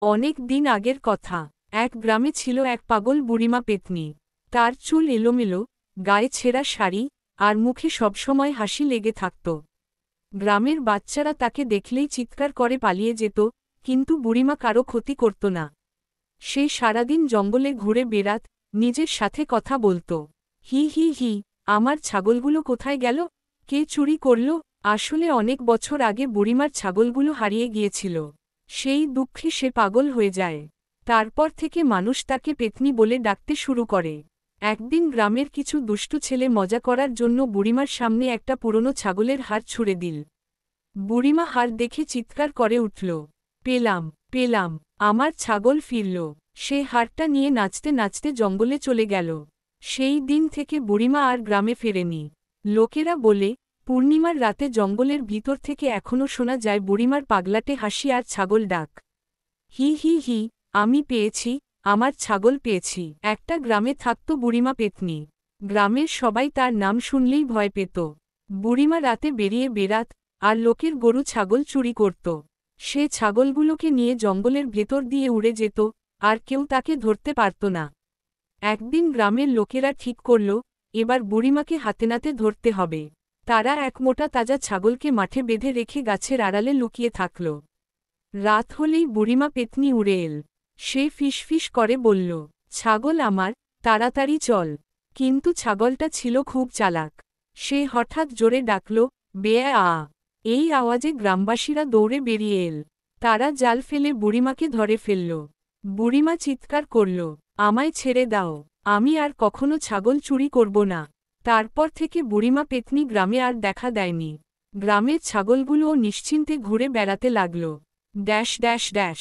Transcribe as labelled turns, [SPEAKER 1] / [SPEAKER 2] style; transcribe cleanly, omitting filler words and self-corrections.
[SPEAKER 1] অনেক দিন আগের কথা। এক গ্রামে ছিল এক পাগল বুড়িমা পেতনি। তার চুল এলোমেলো, গায়ে ছেঁড়া শাড়ি, আর মুখে সবসময় হাসি লেগে থাকত। গ্রামের বাচ্চারা তাকে দেখলেই চিৎকার করে পালিয়ে যেত, কিন্তু বুড়িমা কারো ক্ষতি করত না। সে সারাদিন জঙ্গলে ঘুরে বেড়াত, নিজের সাথে কথা বলত। হি হি হি, আমার ছাগলগুলো কোথায় গেল? কে চুরি করল? আসলে অনেক বছর আগে বুড়িমার ছাগলগুলো হারিয়ে গিয়েছিল। সেই দুঃখে সে পাগল হয়ে যায়। তারপর থেকে মানুষ তাকে পেতনি বলে ডাকতে শুরু করে। একদিন গ্রামের কিছু দুষ্টু ছেলে মজা করার জন্য বুড়িমার সামনে একটা পুরনো ছাগলের হাড় ছুঁড়ে দিল। বুড়িমা হাড় দেখে চিৎকার করে উঠল, পেলাম, পেলাম, আমার ছাগল ফিরল। সে হাড়টা নিয়ে নাচতে নাচতে জঙ্গলে চলে গেল। সেই দিন থেকে বুড়িমা আর গ্রামে ফেরেনি। লোকেরা বলে, পূর্ণিমার রাতে জঙ্গলের ভিতর থেকে এখনও শোনা যায় বুড়িমার পাগলাটে হাসি আর ছাগল ডাক। হি হি হি, আমি পেয়েছি, আমার ছাগল পেয়েছি। একটা গ্রামে থাকত বুড়িমা পেতনি। গ্রামের সবাই তার নাম শুনলেই ভয় পেত। বুড়িমা রাতে বেরিয়ে বেড়াত, আর লোকের গরু ছাগল চুরি করত। সে ছাগলগুলোকে নিয়ে জঙ্গলের ভেতর দিয়ে উড়ে যেত, আর কেউ তাকে ধরতে পারত না। একদিন গ্রামের লোকেরা ঠিক করল, এবার বুড়িমাকে হাতেনাতে ধরতে হবে। তারা এক মোটা তাজা ছাগলকে মাঠে বেঁধে রেখে গাছের আড়ালে লুকিয়ে থাকল। রাত হলেই বুড়িমা পেতনি উড়ে এল। সে ফিসফিস করে বলল, ছাগল আমার, তাড়াতাড়ি চল। কিন্তু ছাগলটা ছিল খুব চালাক। সে হঠাৎ জোরে ডাকল, বেয়া আ। এই আওয়াজে গ্রামবাসীরা দৌড়ে বেরিয়ে এল। তারা জাল ফেলে বুড়িমাকে ধরে ফেলল। বুড়িমা চিৎকার করল, আমায় ছেড়ে দাও, আমি আর কখনো ছাগল চুরি করব না। তারপর থেকে বুড়িমা পেতনি গ্রামে আর দেখা দেয়নি। গ্রামের ছাগলগুলোও নিশ্চিন্তে ঘুরে বেড়াতে লাগল। Dash dash dash.